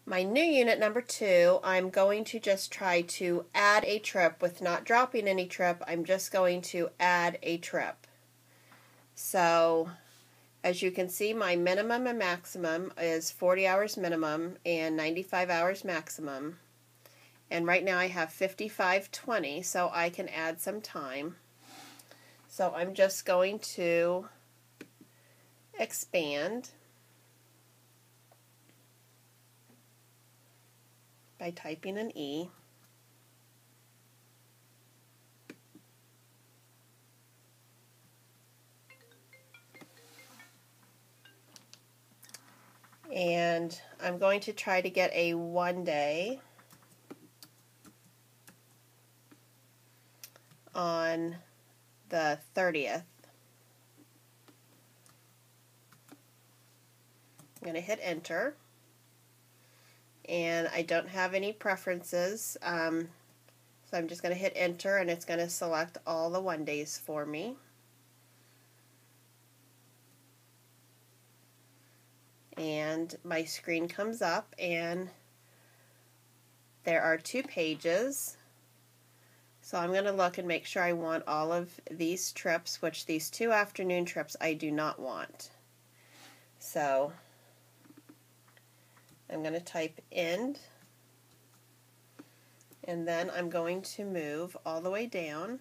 My new unit number 2, I'm going to just try to add a trip with not dropping any trip. I'm just going to add a trip. So as you can see, my minimum and maximum is 40 hours minimum and 95 hours maximum. And right now I have 55:20, so I can add some time. So I'm just going to expand by typing an E. And I'm going to try to get a 1 day on the 30th. I'm going to hit enter. And I don't have any preferences, so I'm just going to hit enter and it's going to select all the 1 days for me. And my screen comes up and there are 2 pages. So I'm going to look and make sure I want all of these trips, which these 2 afternoon trips I do not want. So I'm going to type end, and then I'm going to move all the way down.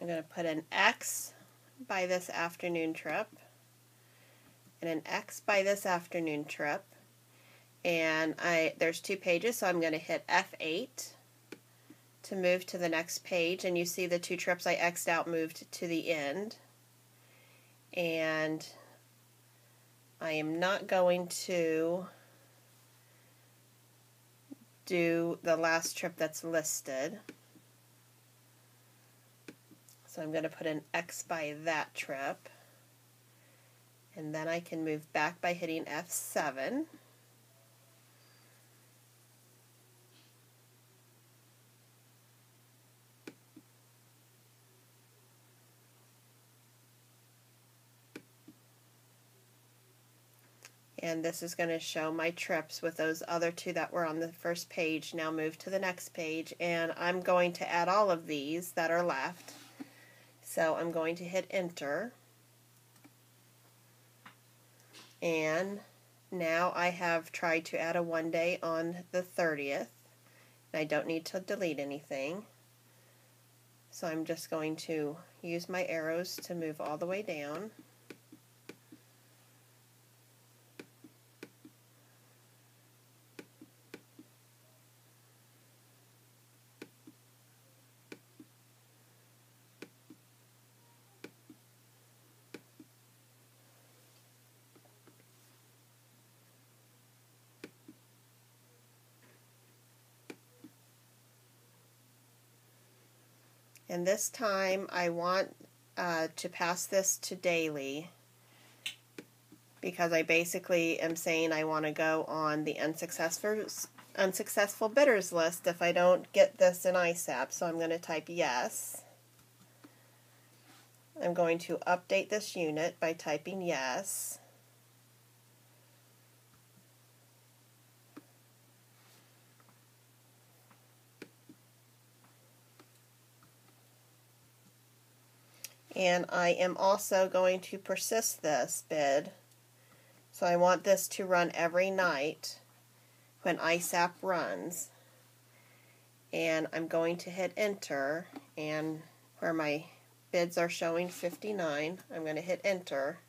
I'm going to put an X by this afternoon trip and an X by this afternoon trip, and there's 2 pages, so I'm going to hit F8 to move to the next page, and you see the 2 trips I X'd out moved to the end. And I am not going to do the last trip that's listed. So I'm going to put an X by that trip, and then I can move back by hitting F7. And this is going to show my trips with those other 2 that were on the first page now move to the next page, and I'm going to add all of these that are left. So I'm going to hit enter, and now I have tried to add a 1 day on the 30th. I don't need to delete anything, so I'm just going to use my arrows to move all the way down. And this time I want to pass this to daily, because I basically am saying I want to go on the unsuccessful bidders list if I don't get this in ISAP. So I'm going to type yes. I'm going to update this unit by typing yes. And I am also going to persist this bid. So I want this to run every night when ISAP runs. And I'm going to hit enter, and where my bids are showing 59, I'm going to hit enter,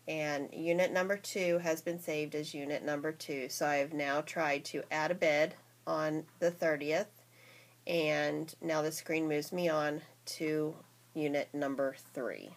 and unit number 2 has been saved as unit number 2. So I have now tried to add a bid on the 30th, and now the screen moves me on to unit number 3.